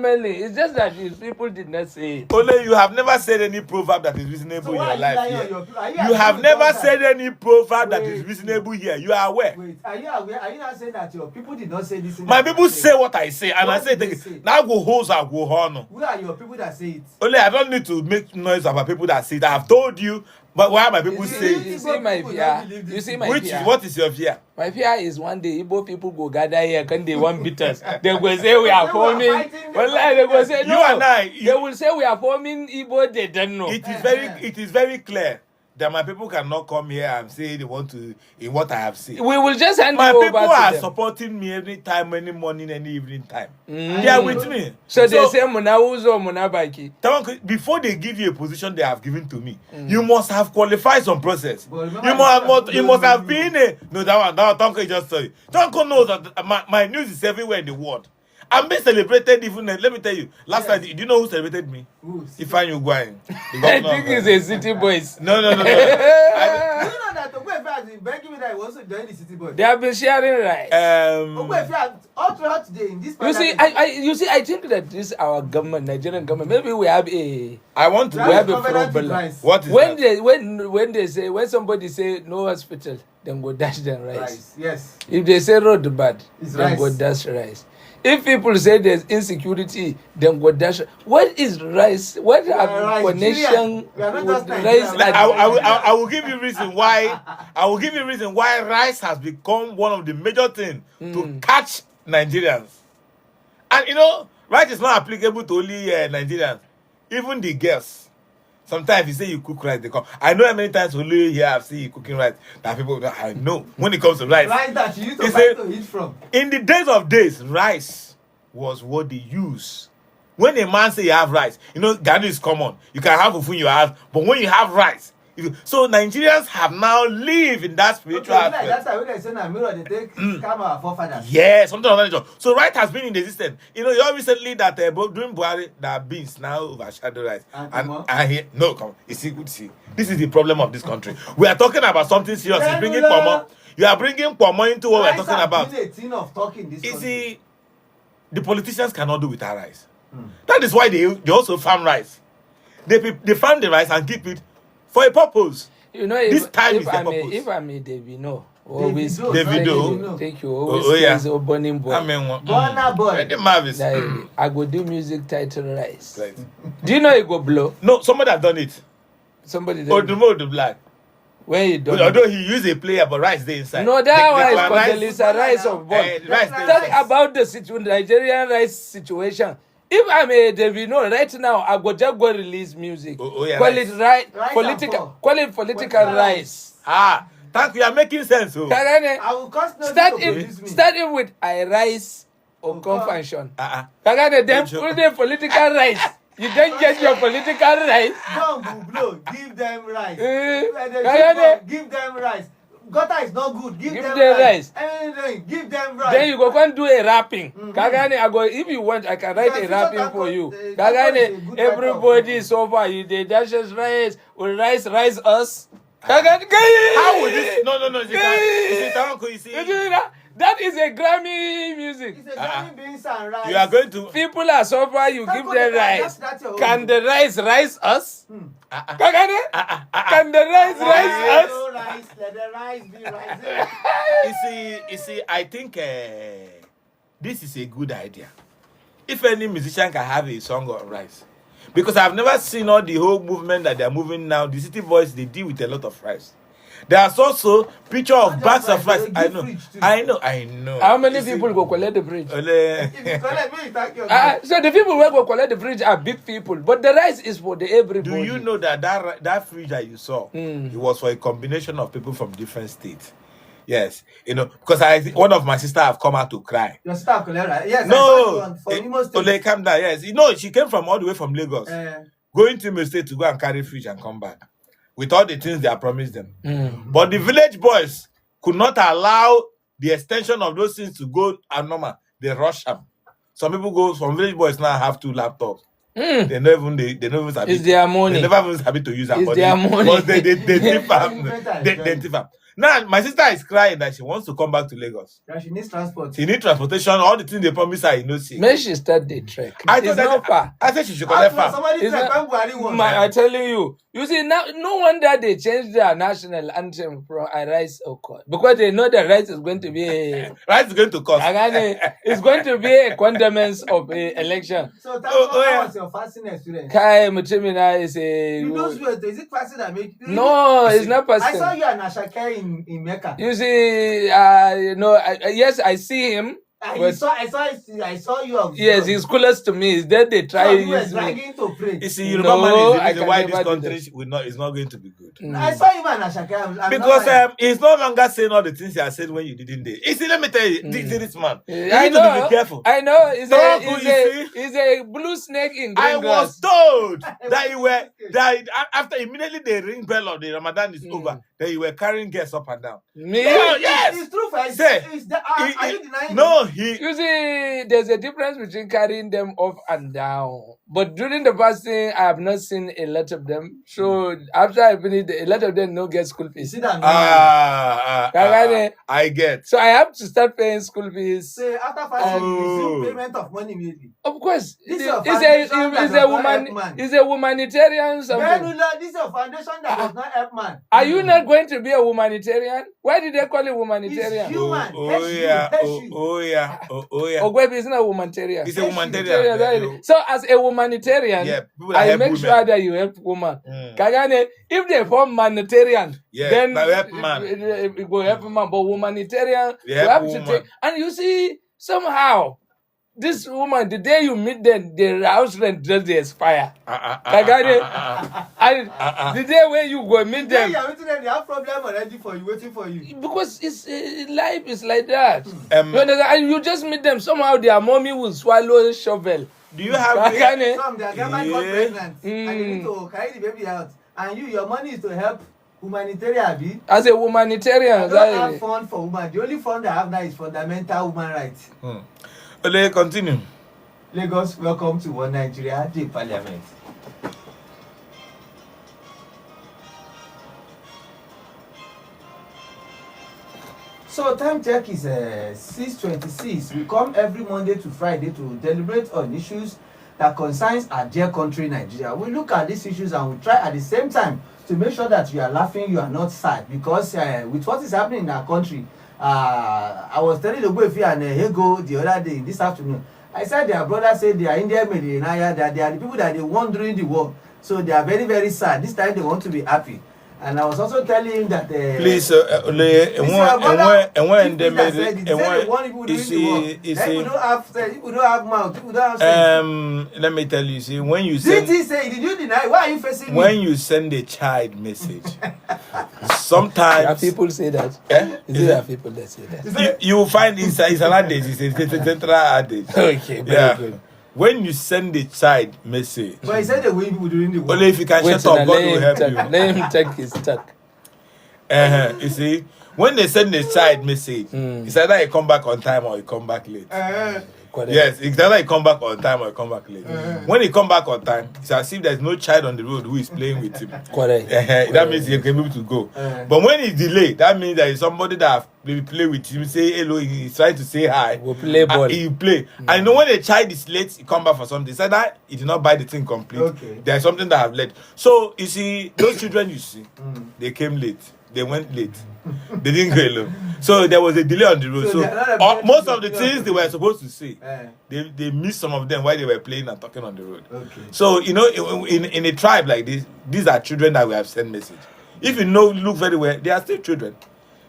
It's just that these people did not say it. Only you have never said any proverb that is reasonable in your life here. You have you never said any proverb that is reasonable here. You are aware. Wait, are you aware? Are you not saying that your people did not say this? My people say what I say, and What I say did they say? now go hoes or go honor. Who are your people that say it? Only I don't need to make noise about people that say it. I have told you, but why my people say You it? see my fear. You see my Which fear. is what is your fear? My fear is one day Igbo people go gather here and they want beat us. They go say we are forming. Well, they go say no. You and I. They will say we are forming Igbo. They don't know. It is very clear that my people cannot come here and say they want to in what I have said. We will just hand My it over people to are them. supporting me every time, any morning, any evening time. They are with me. So they say Muna Uzo Muna Baki. Before they give you a position they have given to me, you must have qualified some process. You must have been a no that one. Tonko just tell you. Tonko knows that my news is everywhere in the world. I'm being celebrated even. Let me tell you. Last time, do you know who celebrated me? Ifeanyi Ugwuanyi. I think it's a city boys. No. Do you know that Ogbuefi has been begging me that he wants to join the city boys? They have been sharing rights. Ogbuefi has all throughout today in this. You see, I think that this our government, Nigerian government, maybe we have a. I want to We have a covenant with problem. rice. What is When that? they say when somebody say no hospital, then go dash them rice. Rice, yes. If they say road bad, It's then rice. go dash rice. If people say there's insecurity, then go dash. What is rice? What are rice, connection we are not with just Nigerian. rice? I will give you reason why. I will give you reason why rice has become one of the major things to catch Nigerians. And you know, rice is not applicable to only Nigerians. Even the girls. Sometimes you say you cook rice, they come. I know how many times only here I've seen you cooking rice that people I know when it comes to rice. Rice that you used He to said- buy to eat from. In the days of days, rice was what they use. When a man say you have rice, you know, Ghana is common. You can have fufu in your house, but when you have rice, so Nigerians have now lived in that spiritual Okay, like aspect. that's why when they say na mirror, they take scam our forefathers. Yeah, something of that nature. So rice has been in existence. You know, you heard recently that during Buhari, that beans now overshadow rice. And here, no, come on. You see, good see. This is the problem of this country. We are talking about something serious. It's bringing pomo. You are bringing pomo into what we're talking about. Rice has been a thing of talking this You country. see, the politicians cannot do without rice. That is why they also farm rice. They farm the rice and keep it for a purpose. You know, This time is the if purpose. I may, Davido, always Davido. thank you. Always Oh, yeah. praise a burning boy. I mean, Burna Boy. the Marvis. Like, I go do music title Rice. Right. Do you know it go blow? No, somebody have done it. Somebody Odumo Black. when you don't. Although he used a player, but rice there inside. No, that one is rice. Condoleezza Rice of born. Rice Talk about the Nigerian rice situation. If I'm a Davido right now, I go just go release music. Yeah, call rice. it right, Rice political. and Call it political rice. Thank you. You are making sense. Oh. Kagane, I will cost no start to produce me. start it with I rise or Okay. confusion. Uh-uh. Kagane, then Sure. put the political rice. You don't get your political rice. Don't go blow. Give them rice. Kagane, Give them rice. Gutter is not good. Give them them rice. Anything. Give them rice. then you go come do a rapping. Kagane, I go if you want, I can write a Yes, rapping that for one- you. that one is a Kagane, good everybody write-off. so far you they dash us rice, will rice us. Kagane, How would this? No. Is it Tanko? You see, That is a Grammy music. It's a Grammy beans and rice. you are going to. People are so far, you give them rice. That's your Can own. the rice us? Kagane? Uh-uh. Can the rice us? No rice. Let the rice be rice. You see, I think this is a good idea. If any musician can have a song on rice, because I've never seen all the whole movement that they're moving now. The city boys, they deal with a lot of rice. There's also picture of Not bags just of rice, rice. they give fridge too. I know. How many You see, people go collect the bridge? If you collect me, thank you. So the people who go collect the bridge are big people, but the rice is for the everybody. do you know that fridge that you saw, it was for a combination of people from different states? Yes, you know, because one of my sister have come out to cry. Your staff collect rice. Yes, I saw No, you on- for Imo State. Ole, calm down. Yes, you know, she came from all the way from Lagos, Eh, going to Imo State to go and carry fridge and come back with all the things they have promised them. But the village boys could not allow the extension of those things to go and normal. They rush them. Some people go. Some village boys now have 2 laptops. They never sabi. It's their money. They never even happy to use them. It's their money. But they tip am. Inventor is They very- tip am. Now my sister is crying that she wants to come back to Lagos. That she needs transport. She needs transportation. All the things they promise her, see. Maybe she start the trek. I It's told not her. far. I said she should collect farm. Somebody It's said, not- "Buhari won." I'm telling you. You see, now no wonder they changed their national anthem from "I Rise or Call" because they know the right is going to be a, Right is going to cost. it's going to be a condemnance of a election. So that yeah. was your fasting experience. Kai Mutimina is a You lose weight. Is it fasting that make you? no, it's not I person. saw you and Ashake in Mecca. You see, yes, I see him. I saw you. On Yes, he's coolest to me. Is that they try So you were use me. dragging to pray. You see, No, Yoruba man I is the can reason why this never do country will not is not going to be good. I saw him and Ashake. I'm Because not he's no longer saying all the things he has said when you didn't do. You see, let me tell you, this man. You I need to know. be careful. I know. He's Don't a, go, he's, you a, see. he's a blue snake in green I was grass. told that you were that after immediately the ring bell of the Ramadan is over, that you were carrying guests up and down. Me? Yeah, yes. It's true. Say, Are you denying? No, You see, there's a difference between carrying them up and down. But during the fasting, I have not seen a lot of them. So after I finish, a lot of them no get school You fees. see that? I get. So I have to start paying school fees. Say after fasting, you resume payment of money immediately. Of course, This it's your a foundation that it's does a not woman help man. it's a humanitarian something. Benula, this is your foundation that does not help man. Are you not going to be a humanitarian? Why did they call it It's humanitarian? human. Oh yeah, oh yeah. Ogwebi is not a humanitarian. He's a humanitarian. So as a humanitarian, Yeah, people that I help make women. sure that you help woman. Mm. Kagane, if they form humanitarian, Yeah, then but help man. it will help man. But humanitarian, They you help have woman. to take. And you see, somehow, this woman, the day you meet them, the house rent just they expire. Kagane, and the day when you go meet Then them, you are waiting there, they have problem already for you, waiting for you. because it's life is like that. You Um, understand? And you just meet them, somehow their mommy will swallow a shovel. do you have Kagane, Some their grandma got Yeah. pregnant and they need Mm. to carry the baby out. And your money is to help humanitarian. Abi? as a humanitarian, I don't have fund for women. The only fund I have now is fundamental human rights. Ole, continue. Lagos, welcome to One Nigeria, the parliament. So time check is 6:26. We come every Monday to Friday to deliberate on issues that concerns our dear country Nigeria. We look at these issues and we try at the same time to make sure that you are laughing, you are not sad, because with what is happening in our country, I was telling Ogbuefi and Hego the other day, this afternoon, I said their brother said they are Indian millionaires, that they are the people that they won during the war, so they are very, very sad. This time they want to be happy. And I was also telling him that Please, Ole, and when they made it, people don't have mouth, people don't have sense. let me tell you, see, when you Did send he say, did you deny? Why are you facing when me? you send a child message, There sometimes people say that. Eh? Is it there people that say that? you find it's an adage, it's a central adage. Okay, very Yeah. good. When you send a child message, But he said they win people during the war. only if you can Wait shut up, till God will help you. let him take his talk. You see, when they send a child message, it's either you come back on time or you come back late. Correct. Yes, it's either you come back on time or you come back late. When you come back on time, it's as if there's no child on the road who is playing with him. Correct. That means you can be able to go. But when it's delayed, that means there is somebody that maybe play with him, say hello, he's trying to say hi. We'll play ball. And he play. And you know when a child is late, he come back for something. Say that he did not buy the thing complete. Okay. There's something that have late. So you see, those children you see, they came late. They went late. They didn't go alone. So there was a delay on the road. So So they're not most of the things they were supposed to say, Eh, they missed some of them while they were playing and talking on the road. okay. So you know, in a tribe like this, these are children that we have sent message. If you know, look very well, they are still children.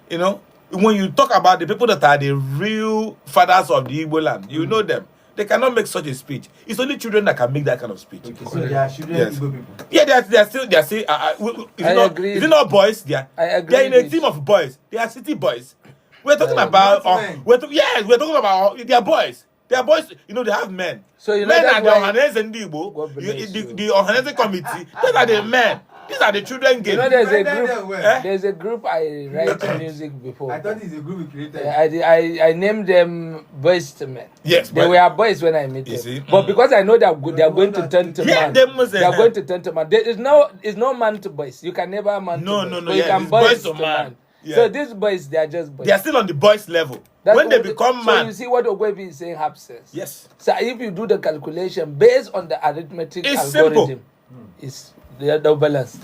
You know, when you talk about the people that are the real fathers of the Igbo land, you know them. They cannot make such a speech. It's only children that can make that kind of speech. Okay, so they are children Yes. Igbo people. Yeah, they are still. Is I it not, agree. Is it not boys? They are. I agree They are in a with- team of boys. They are city boys. We're talking Not about. men. We're talking about. They are boys. They are boys. You know, they have men. So you know Men that's are the why- Ohanese and Igbo. God bless you. The Ohanese committee. These are the men. These are the children You game. know, there's a Defended them group. well. There's a group I write music before. I thought it's a group we created. I named them boys to men. Yes, They but- were boys when I met You them. see? But because I know that they are going to turn to Yeah, man. they must- They are going to turn to man. There is no man to boys. You can never man No, to boys. no, no, But you yeah, can it's boys boys to to man. Yeah. So these boys, they are just boys. They are still on the boys level. That's When they what become so man, you see what Ogwebi is saying happens. yes, So if you do the calculation based on the arithmetic It's algorithm, it's they are balanced.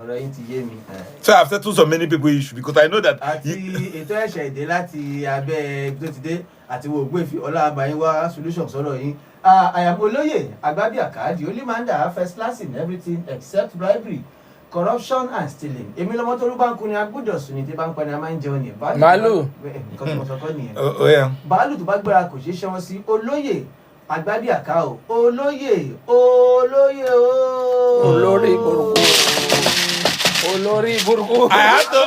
ọ̀rọ̀ yín ti yé mi. so I've settled so many people issue because I know that. àti ètò ẹ̀ṣẹ̀ èdè láti abẹ́ ibi tó ti dé àti wo ògbóèfì ọlọ́àbáyé wá solution sọ̀rọ̀ yín. àyàmó olóyè Agbábíàká, the only man that have first class in everything except bribery, corruption and stealing. èmi lọmọ tó ló bá ń kun ni agbódò sùn ní tí bá ń pa ni a máa ń jẹun ní. Màálù. nǹkan tí mo sọ kọ́ nìyẹn. Oh yeah. bàálù tó bá gbéra kò ṣeé ṣẹ́wọ́n sí. olóyè Agbábíàká o, olóyè olóyè o. Olórí burúkú. Olórí burúkú. I have to.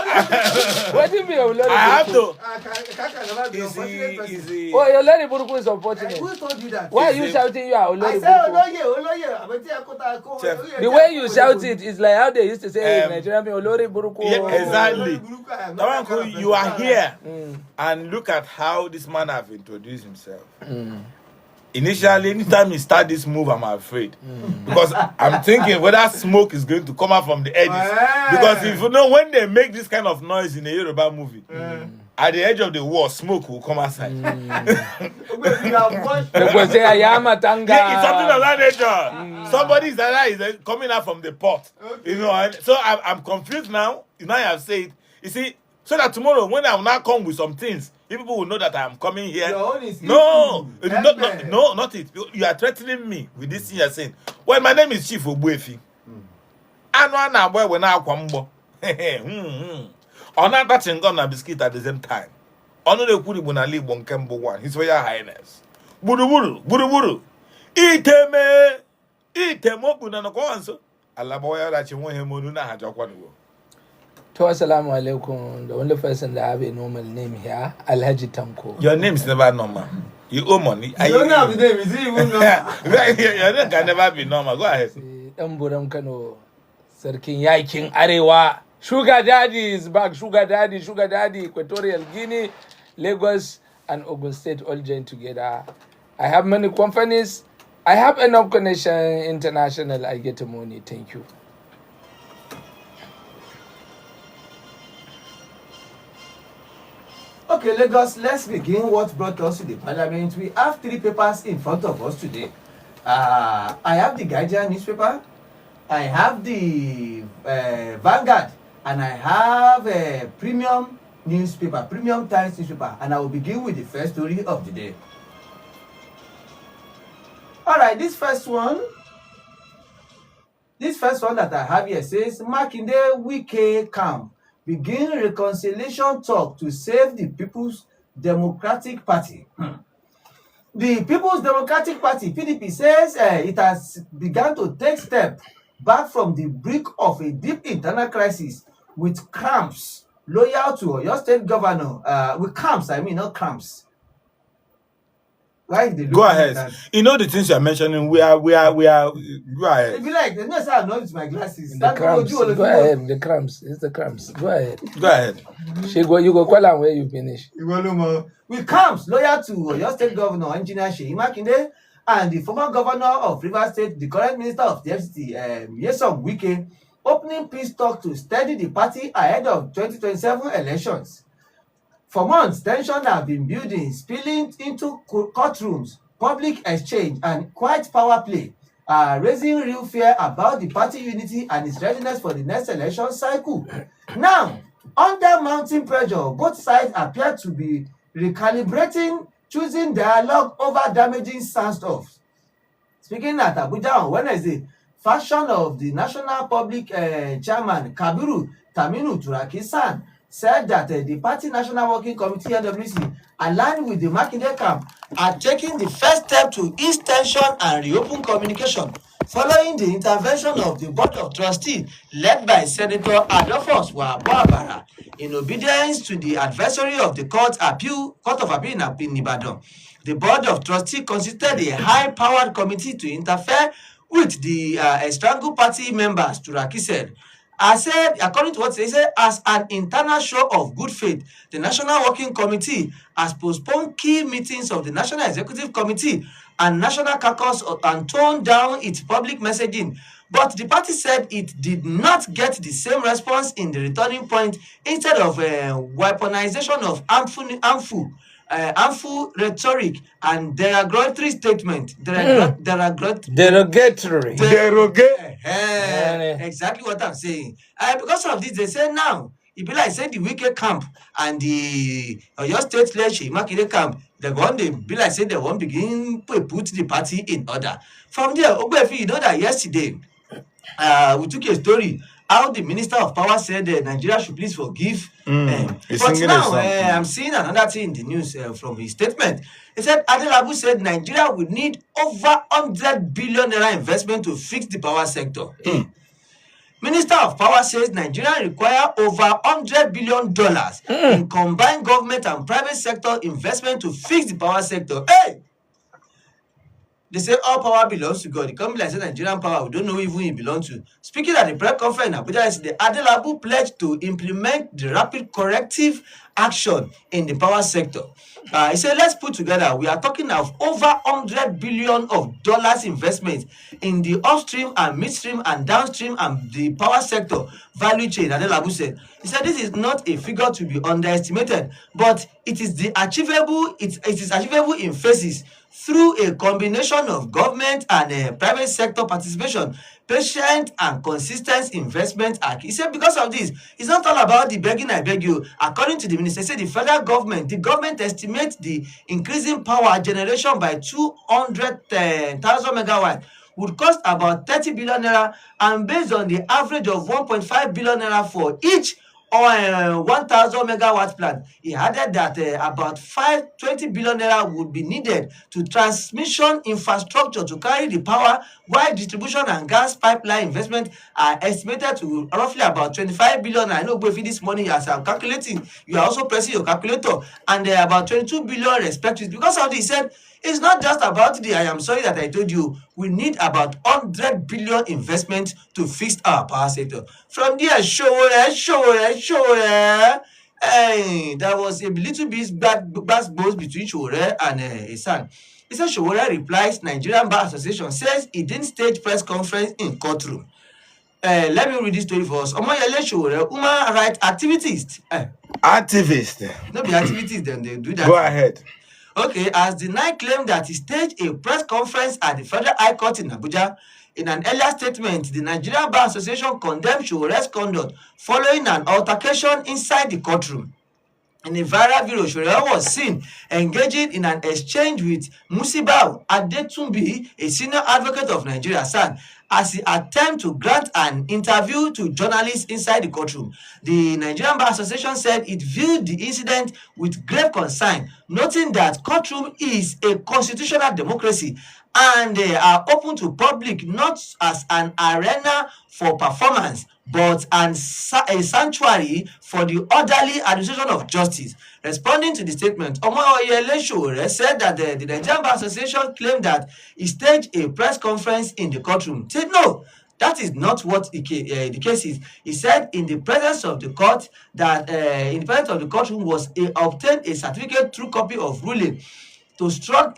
What do you mean olórí I have burúkú? to. Easy. Oh, olórí burúkú is unfortunate. Who told you that? Why are you shouting you are I olórí say burúkú? olóyè àbẹ̀tí ẹ̀kọ́ta kó. Chef. The way you shout it is like how they used to say in Um, Nigeria, me olórí burúkú. Yeah, exactly. Olórí Tawanko, you are here, Mm. and look at how this man have introduced himself. Initially, anytime he start this move, I'm afraid because I'm thinking whether smoke is going to come out from the edges. Because if you know when they make this kind of noise in a Yoruba movie, at the edge of the wall, smoke will come outside. They go say ayama tanga. Yeah, it's something of that nature. Somebody is coming out from the pot. You know, and so I'm confused now. Now I have said, you see, so that tomorrow when I will now come with some things, people will know that I'm coming here. Your own is No, eating. not it. You are threatening me with this thing you're saying. Well, my name is Chief Ogbuefi. Anwana boy when I come. On not touching gum and biscuit at the same time. Honor the Kuri Bunali Bonkembo one, His Royal Highness. Buru. Iteme Bunanaquanso. Alaboya that you want him Mununa Hajaquanu. To assalamu alaikum. The only person that have a normal name here, Alhaji Tanko. Your name is never normal. You owe money. You don't have the name, is it even know? Your name can never be normal. Go ahead. Dan Buram Kano, Sarkin Yakin Arewa. Sugar Daddy is back. Sugar Daddy, Equatorial Guinea, Lagos, and Ogun State all joined together. I have many companies. I have enough connection international. I get money. Thank you. Okay, Lagos, let's begin what brought us to the parliament. We have 3 papers in front of us today. I have the Guardian newspaper, I have the Vanguard, and I have a premium newspaper, Premium Times newspaper, and I will begin with the first story of the day. All right, this first one that I have here says, Makinde Wike camp begin reconciliation talk to save the People's Democratic Party. The People's Democratic Party, PDP, says it has begun to take steps back from the brink of a deep internal crisis with cramps loyal to your state governor. With cramps, I mean, not cramps. Why they Go ahead. You know the things you're mentioning. We are. Go ahead. It be like, they know say I'm not with my glasses. The cramps. Go ahead. The cramps. It's the cramps. Go ahead. Go ahead. You go call am where you finish. With camps loyal to your state governor, Engineer Seyi Makinde, and the former governor of Rivers State, the current minister of the FCT, Nyesom Wike, opening peace talk to steady the party ahead of 2027 elections. For months, tension have been building, spilling into courtrooms, public exchange, and quiet power play, raising real fear about the party unity and its readiness for the next election cycle. Now, under mounting pressure, both sides appear to be recalibrating, choosing dialogue over damaging standoffs. Speaking at Abuja on Wednesday, faction of the National Public Chairman Kabiru Taminu Turaki-san said that the Party National Working Committee (NWC), aligned with the Makinde camp, are taking the first step to ease tension and reopen communication following the intervention of the Board of Trustees led by Senator Adolphus Wabara in obedience to the advisory of the Court of Appeal in Ibadan. The Board of Trustees constituted a high-powered committee to interfere with the strangled party members, Turaki said. I said, according to what they said, as an internal show of good faith, the National Working Committee has postponed key meetings of the National Executive Committee and National Caucus and toned down its public messaging But the party said it did not get the same response in the returning point. Instead of weaponization of harmful rhetoric and derogatory statement, Derogatory. exactly what I'm saying. Because of this, they say now e be like say the Wike camp and the Oyo State-led Seyi Makinde camp, they wan dey be like say they wan begin put the party in order. From there, Ogbuefi, you know that yesterday we took a story how the Minister of Power said Nigeria should please forgive. But now I'm seeing another thing in the news from his statement. He said Adelabu said Nigeria would need over 100 billion naira investment to fix the power sector. Minister of Power says Nigeria require over $100 billion in combined government and private sector investment to fix the power sector. Hey! They say all power belongs to God. The company like say Nigerian power, we don't know even who it belongs to. Speaking at the press conference in Abuja yesterday, Adelabu pledged to implement the rapid corrective action in the power sector. He said, let's put together, we are talking of over $100 billion investment in the upstream and midstream and downstream and the power sector value chain, Adelabu said. He said, this is not a figure to be underestimated, but it is achievable in phases through a combination of government and private sector participation, patient and consistent investment. He said because of this, it's not all about the begging I beg you. According to the minister, he said the federal government, estimates the increasing power generation by 200,000 megawatts would cost about 30 billion naira, and based on the average of 1.5 billion naira for each 1,000 megawatt plant, he added that about 20 billion naira would be needed to transmission infrastructure to carry the power, while distribution and gas pipeline investment are estimated to roughly about 25 billion. I know Gbefi this morning as I'm calculating, you are also pressing your calculator, and about 22 billion respectively. Because of this, he said it's not just about I am sorry that I told you, we need about 100 billion investment to fix our power sector. From there, there was a little bit bad buzz between Showore and his son. He said Showore replies, Nigerian Bar Association says he didn't stage press conference in courtroom. Let me read this story for us. Omoyele Showore, human rights activist. Activist. No be activities, then they do that. Go ahead. Okay, as the night claimed that he staged a press conference at the Federal High Court in Abuja. In an earlier statement, the Nigerian Bar Association condemned Showore's conduct following an altercation inside the courtroom. In a viral video, Showore was seen engaging in an exchange with Musibau Adetunbi, a senior advocate of Nigeria, SAN, as he attempted to grant an interview to journalists inside the courtroom. The Nigerian Bar Association said it viewed the incident with grave concern, noting that courtroom is a constitutional democracy and they are open to public not as an arena for performance but a sanctuary for the orderly administration of justice. Responding to the statement, Omoyele Showore said that the Nigerian Bar Association claimed that he staged a press conference in the courtroom. He said no, that is not what the case is. He said in the presence of the court that in the presence of the courtroom was obtained a certificate through copy of ruling to struck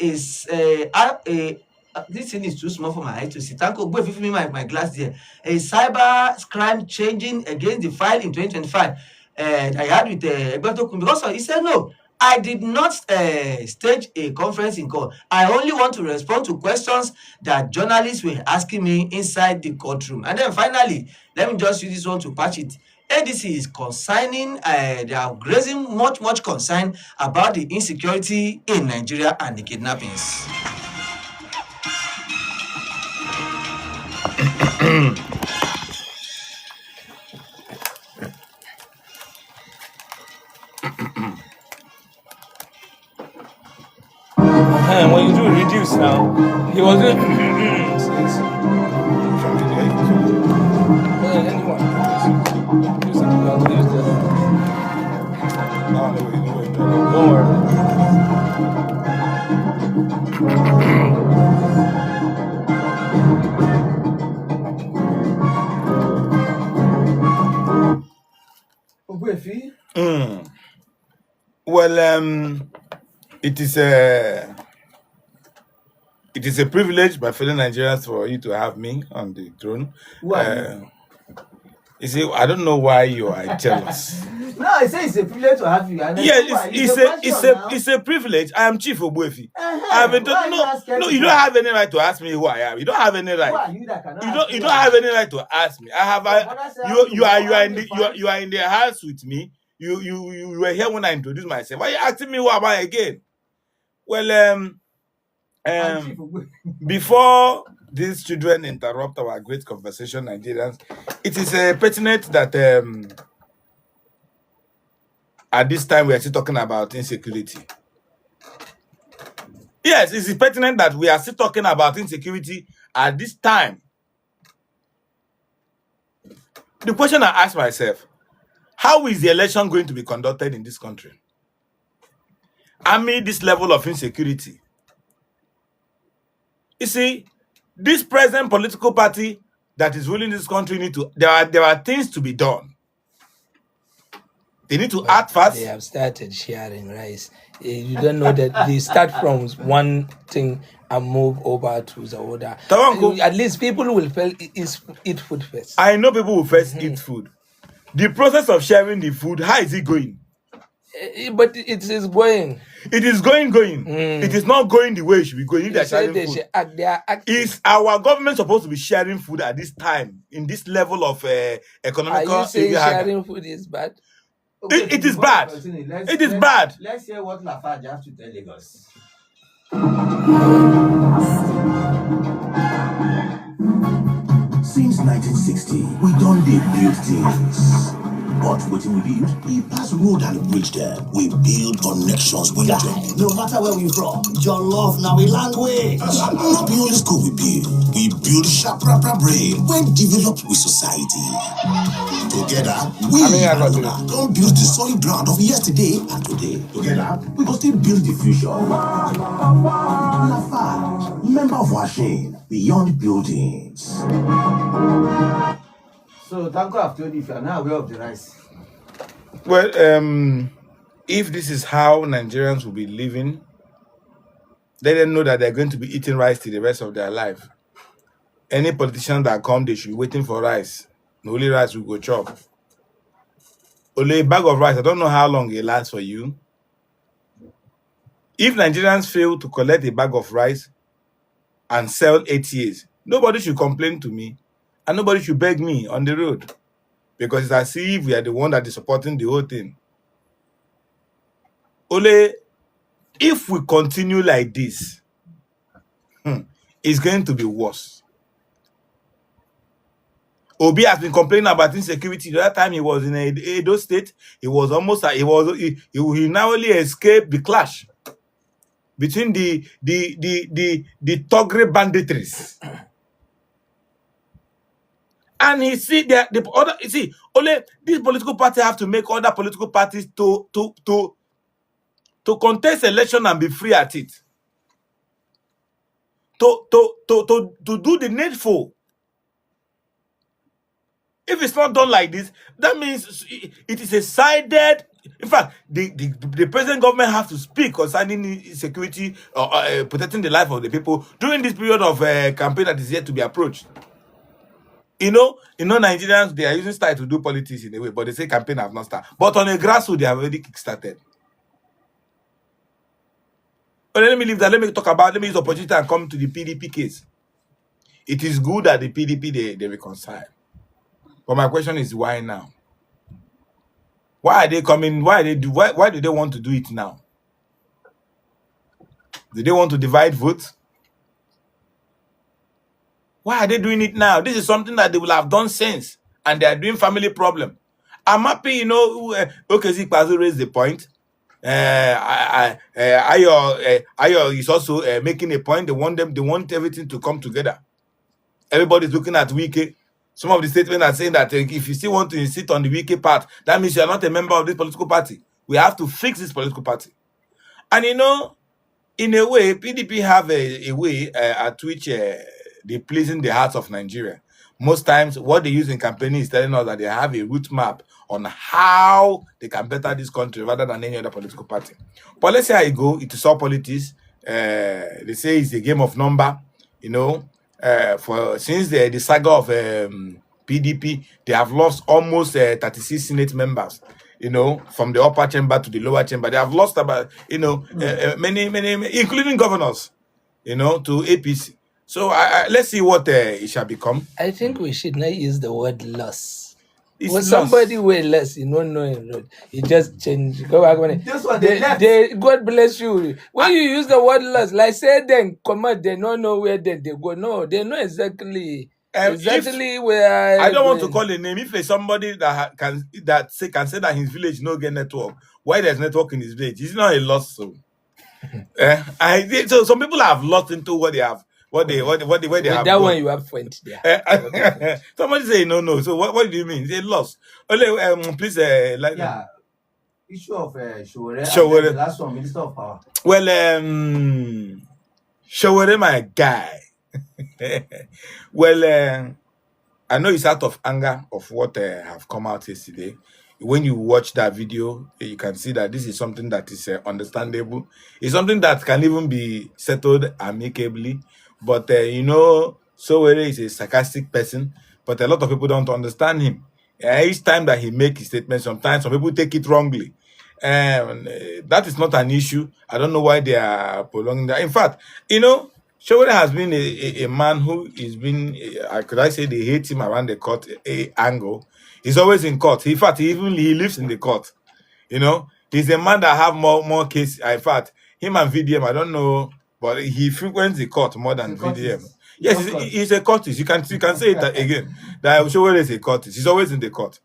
this thing is too small for my eye to see. Thank you. Go give me my glass there. A cyber crime changing against the file in 2025. I had with Egberto Kun, because he said no, I did not stage a conference in court. I only want to respond to questions that journalists were asking me inside the courtroom. And then finally, let me just use this one to patch it. ADC is concerning, they are raising much concern about the insecurity in Nigeria and the kidnappings. When you do reduce now, he was doing anyone. Don't worry. Ogbuefi? Well, it is It is a privilege, my fellow Nigerians, for you to have me on the throne. Who are you? You see, I don't know why you are jealous. No, I say it's a privilege to have you. And Yeah, it's it's a privilege. I am Chief Obuefi. I've been told, no, you don't have any right to ask me who I am. You don't have any right. Who are you that cannot You don't have any right to ask me. I have. You are in the house with me. You were here when I introduced myself. Why are you asking me who am I again? Well, before these children interrupt our great conversation, Nigerians, it is pertinent that at this time we are still talking about insecurity. Yes, it is pertinent that we are still talking about insecurity at this time. The question I ask myself, how is the election going to be conducted in this country amid this level of insecurity? You see, this present political party that is ruling this country there are things to be done. They need to act fast. They have started sharing rice. You don't know that they start from one thing and move over to the other. At least people will first eat food first. I know people will first eat food. The process of sharing the food, how is it going? But it is going. It is going. It is not going the way it should be going. If they are sharing food. They are acting. Is our government supposed to be sharing food at this time, in this level of economical? Are you saying sharing food is bad? It is bad. It is bad. Let's hear what Lafarge has to tell Lagos. Since 1960, we don't build things. But what we build, we pass road and bridge them. We build connections with them. No matter where we from, your love now we language. Not be only school we build sharp brain when developed with society. Together, we don't build the solid ground of yesterday and today. Together, we will still build the future. Lafarge, member of Washington, beyond buildings. So, Tanko, I've told you if you are not aware of the rice. Well, if this is how Nigerians will be living, let them know that they're going to be eating rice till the rest of their life. Any politician that come, they should be waiting for rice. The only rice will go chop. Only a bag of rice, I don't know how long it lasts for you. If Nigerians fail to collect a bag of rice and sell 8 years, nobody should complain to me. And nobody should beg me on the road, because it's as if we are the one that is supporting the whole thing. Only if we continue like this, it's going to be worse. Obi has been complaining about insecurity. The other time he was in Edo State, he was almost he narrowly escaped the clash between the Togre banditries. And he see that only this political party have to make other political parties to contest election and be free at it. To do the needful. If it's not done like this, that means it is a sided. In fact, the present government has to speak concerning security or protecting the life of the people during this period of campaign that is yet to be approached. You know, Nigerians, they are using style to do politics in a way, but they say campaign have not started. But on a grassroots, they have already kickstarted. But let me leave that. Let me use the opportunity and come to the PDP case. It is good that the PDP, they reconcile. But my question is, why now? Why are they coming? Why do they want to do it now? Do they want to divide votes? Why are they doing it now? This is something that they will have done since, and they are doing family problem. I'm happy, okay, Zikpazu raised the point. Ayo is also making a point. They want everything to come together. Everybody's looking at Wike. Some of the statements are saying that if you still want to sit on the Wike part, that means you are not a member of this political party. We have to fix this political party. And in a way, PDP have a way at which they're pleasing the hearts of Nigeria. Most times, what they use in campaigning is telling us that they have a route map on how they can better this country rather than any other political party. But let's see how it goes. It is all politics. They say it's a game of number. You know, for since the saga of PDP, they have lost almost 36 Senate members. You know, from the upper chamber to the lower chamber, they have lost about many, including governors. You know, to APC. So let's see what it shall become. I think we should not use the word loss. It's When lost. somebody will less, you don't know him. He just change. Go back when This one they left. God bless you. When you use the word loss, like say then come out, they don't know where then they go. No, they know exactly where. I don't want to call a name. If there's somebody that can say that his village no get network, why there's network in his village? It's not a loss. So, so some people have lost into what they have. What they have. That done. one you have point there. Somebody say no. So what do you mean? They lost. Please Issue of Showore. Showore. The last one, Minister of Power. Well, Showore, my guy. Well, I know it's out of anger of what have come out yesterday. When you watch that video, you can see that this is something that is understandable. It's something that can even be settled amicably. But Sowore is a sarcastic person, but a lot of people don't understand him. Each time that he makes his statement, sometimes some people take it wrongly. That is not an issue. I don't know why they are prolonging that. In fact, Showore has been a man who is been, could I say they hate him around the court angle. He's always in court. In fact, he lives in the court. He's a man that have more cases. In fact, him and VDM, I don't know, but he frequents the court more than VDM. Yes, he's a courtist. You can say it again. That Showore is a courtist. He's always in the court.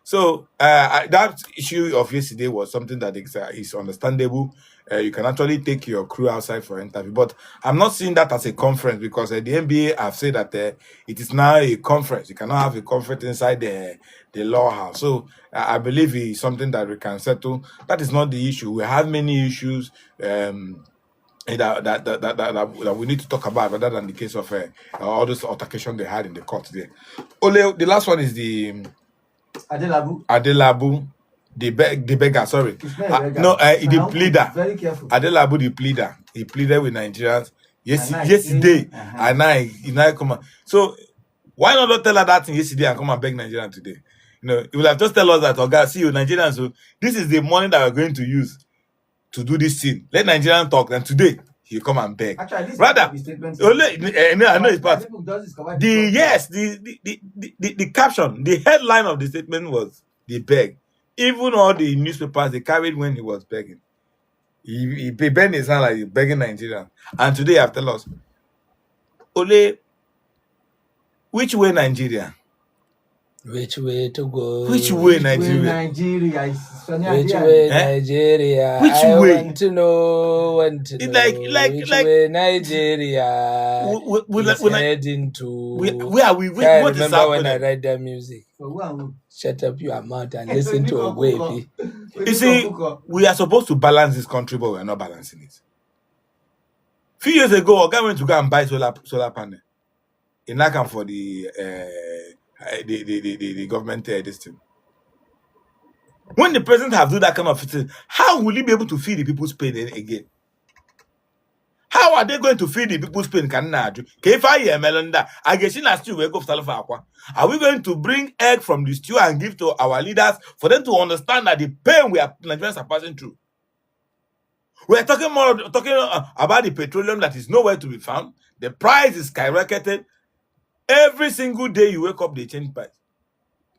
So that issue of yesterday was something that is understandable. You can actually take your crew outside for an interview. But I'm not seeing that as a conference because the NBA have said that it is now a conference. You cannot have a conference inside the law house. So I believe it's something that we can settle. That is not the issue. We have many issues that we need to talk about, rather than the case of all those altercations they had in the court there. Only the last one is the Adelabu. The beggar, sorry. The pleader. Very careful. Adelabu, the pleader. He pleaded with Nigerians yesterday. And now come on. So why not tell her that thing yesterday and come and beg Nigerians today? He will have just tell us that, okay, see you Nigerians. So this is the money that we're going to use to do this thing. Let Nigerians talk. And today he'll come and beg. Actually, rather, I know it's part. The caption, the headline of the statement was the beg. Even all the newspapers they carried when he was begging. He bent his hand like he's begging Nigeria. And today have tell us, Ole, which way Nigeria? Which way to go? Which way Nigeria? Which way Nigeria? Which I way? want to know. Which way Nigeria is heading to? Where are we? What is remember when I happening? write that music? Shut up your mouth and listen to Ogwepi. You see, we are supposed to balance this country, but we are not balancing it. A few years ago, a guy went to go and buy solar panel in Nakam for the government this thing. When the president have do that kind of thing, how will he be able to feel the people's pain again? How are they going to feel the people's pain? Are we going to bring egg from the stew and give to our leaders for them to understand that the pain Nigerians are passing through? We are talking about the petroleum that is nowhere to be found. The price is skyrocketed. Every single day you wake up, they change price.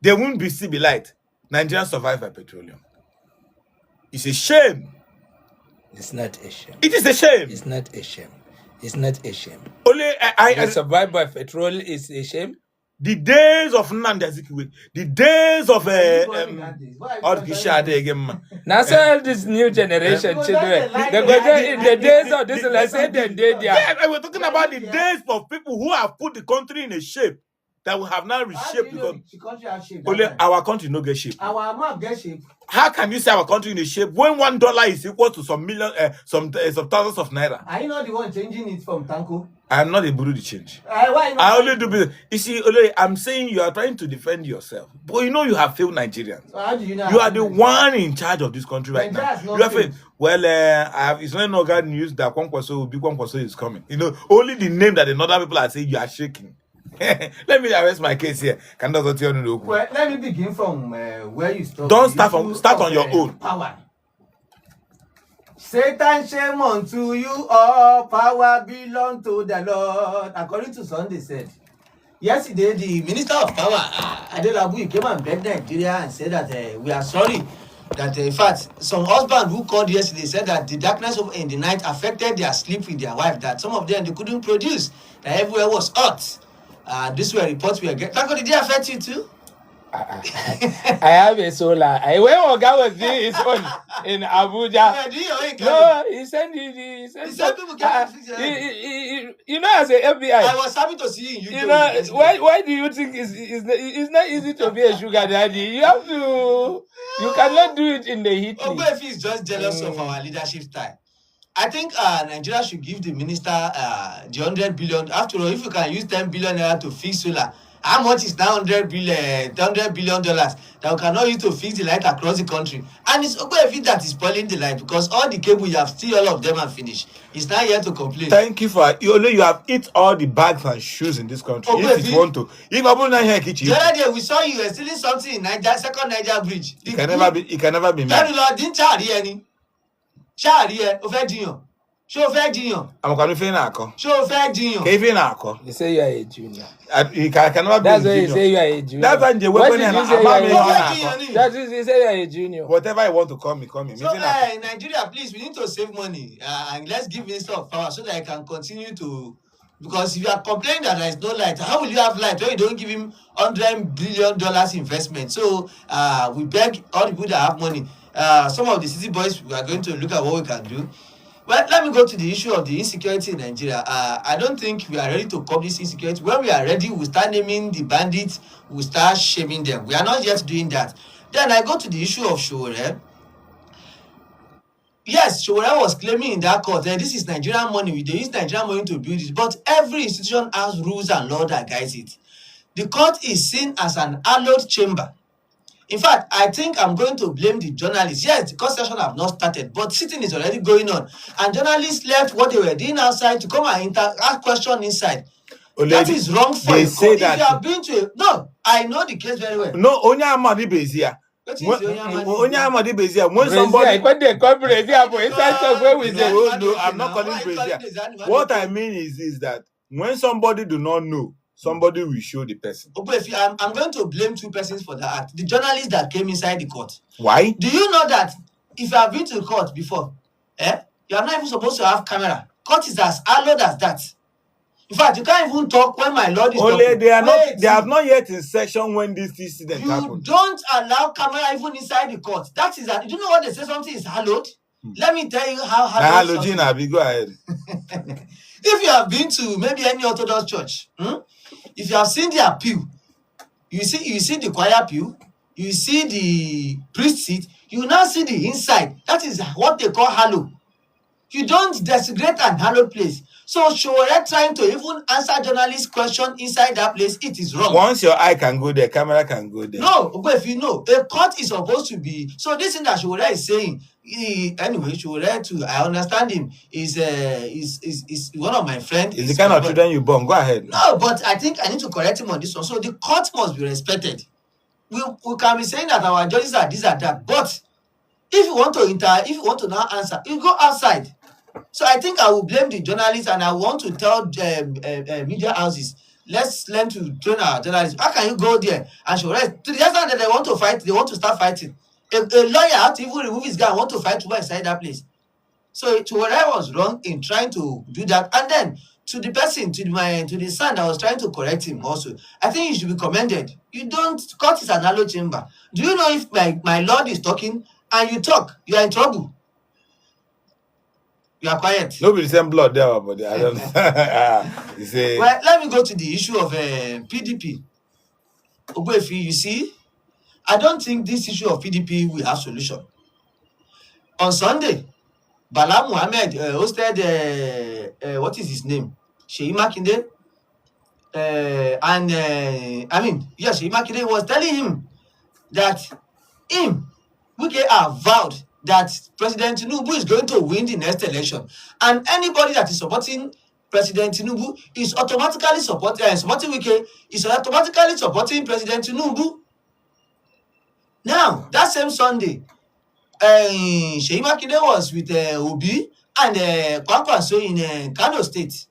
There won't be CB light. Nigerians survive by petroleum. It's a shame. It's not a shame. It is a shame. It's not a shame. It's not a shame. Only I survive by petrol is a shame. The days of Nnamdi Azikiwe, the days of Now, so this new generation children, they go in the days of this, let's say they did. Yeah, we're talking about the days of people who have put the country in a shape that we have now How do reshaped you know because the country has shape? only our country no get shape. Our map get shape. How can you say our country in a shape when $1 is equal to some million, some thousands of naira? Are you not the one changing it from Tanko? I am not a Bureau de change. Why not? I only do business. You see, Ole, I'm saying you are trying to defend yourself, but you know you have failed Nigerians. So how do you know? You are the one in charge of this country right Nigeria now. has not You have failed. failed. Well, it's not no God news that Kwankwaso is coming. You know, only the name that the other people are saying you are shaking. Let me arrest my case here. Well, let me begin from where you stop. Don't start on your own. Power. Satan, shame unto you, all power belong to the Lord. According to Sunday said. Yesterday, the Minister of Power, Adelabu, came and begged Nigeria and said that we are sorry. That in fact, some husband who called yesterday said that the darkness in the night affected their sleep with their wife. That some of them they couldn't produce. That everywhere was hot. This were reports we are getting. Did it affect you too? I have a solar. When Oga was doing his own in Abuja. No, he said people can't fix it. You know, as a FBI. I was happy to see you. You know, why do you think it's not easy to be a sugar daddy? You have to. You cannot do it in the heat. Ogbefi is just jealous of our leadership style. I think Nigeria should give the minister the 100 billion. After all, if you can use 10 billion naira to fix solar, how much is now $100 billion that we cannot use to fix the light across the country? And it's Ogbefi that is spoiling the light because all the cable you have still all of them are finished. It's not here to complain. Thank you for you have eat all the bags and shoes in this country. If you want to, if I put here kitchen. The other day we saw you were stealing something in Niger, second Niger bridge. It can never be made. Didn't charge any. Charge Ofedion. Show Ofedion. I'm going to feel now. Show Ofedion. Even now. You say you are a junior. You cannot be That's why you say you are a junior. That's why you What did you say you are a junior? junior. That is, you say you are a junior. Whatever you want to call me, call me. So in Nigeria, please, we need to save money and let's give Minister of Power so that I can continue to. Because if you are complaining that there is no light, how will you have light when you don't give him $100 billion investment? So we beg all the people that have money. Some of the city boys, we are going to look at what we can do. Well, let me go to the issue of the insecurity in Nigeria. I don't think we are ready to curb this insecurity. When we are ready, we'll start naming the bandits, we'll start shaming them. We are not yet doing that. Then I go to the issue of Showore. Yes, Showore was claiming in that court that this is Nigerian money. They use Nigerian money to build it. But every institution has rules and law that guides it. The court is seen as an hallowed chamber. In fact, I think I'm going to blame the journalists. Yes, the court session have not started, but sitting is already going on. And journalists left what they were doing outside to come and ask questions inside. That is wrong for they you. say If that you have been to no, I know the case very well. no, only Amadi Bezia. Only Amadi Bezia. When somebody when they come Brazil for inside talk where we say, no, I'm not calling Bezia. What I mean is that when somebody do not know, somebody will show the person. Okay, I'm going to blame two persons for that act. The journalists that came inside the court. Why? Do you know that if you have been to the court before, you are not even supposed to have camera. Court is as hallowed as that. In fact, you can't even talk when my lord is Only talking. they have not yet in session when this incident happened. You don't allow camera even inside the court. That is that. Do you know what they say? Something is hallowed. Let me tell you how hallowed. Go ahead. If you have been to maybe any Orthodox church, if you have seen their pew, you see the choir pew, you see the priest seat, you now see the inside. That is what they call hallowed. You don't desecrate an hallowed place. So Showore trying to even answer journalists' question inside that place, it is wrong. Once your eye can go there, camera can go there. No, but if you know, a court is supposed to be. So this thing that Showore is saying, anyway, Showore too, I understand him, is one of my friends. It's the kind of children you born. Go ahead. No, but I think I need to correct him on this one. So the court must be respected. We can be saying that our judges are this or that, but if you want to now answer, you go outside. So I think I will blame the journalists, and I want to tell media houses, let's learn to train our journalists. How can you go there and show right to the extent that they want to fight, they want to start fighting? A lawyer had to even remove his gun and want to fight over inside that place. So to what I was wrong in trying to do that, and then to the person, to the son that was trying to correct him also, I think he should be commended. You don't, court is an hallowed chamber. Do you know if my lord is talking and you talk, you are in trouble? You are quiet. Nobody send blood there, but I don't. You say. Well, let me go to the issue of PDP. Ogbuefi, you see, I don't think this issue of PDP will have solution. On Sunday, Bala Muhammad hosted, what is his name? Sheyi Makinde. Sheyi Makinde was telling him that Wike have vowed that President Tinubu is going to win the next election. And anybody that is supporting President Tinubu is automatically supporting Wike, is automatically supporting President Tinubu. Now, that same Sunday, Sheyi Makinde was with Obi and Kwankwaso in Kano State.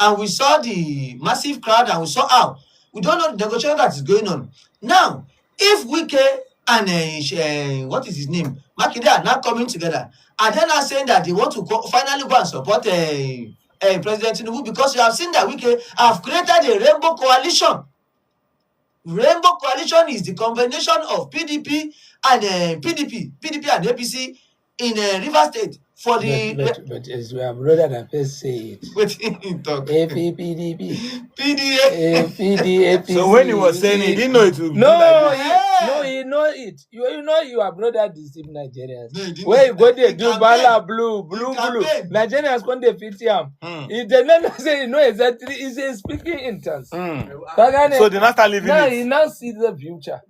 And we saw the massive crowd and we saw how. We don't know the negotiation that is going on. Now, if Wike and what is his name? Makinde are now coming together. And then are saying that they want to finally go and support President Tinubu, because you have seen that Wike have created a rainbow coalition. Rainbow coalition is the combination of PDP and PDP and APC in Rivers State for the. But as we have brother that first say it. Waiting talk. PDP. PDA. So when he was saying it, he didn't know it would be No, like this. he know it. You know your brother deceive Nigerians. No, he didn't. Where you go there, He do campaign. bala blue. He campaign. Nigerians when they fit him. He did not say he know exactly. He's speaking in terms. So they now start living Now it. he now sees the future.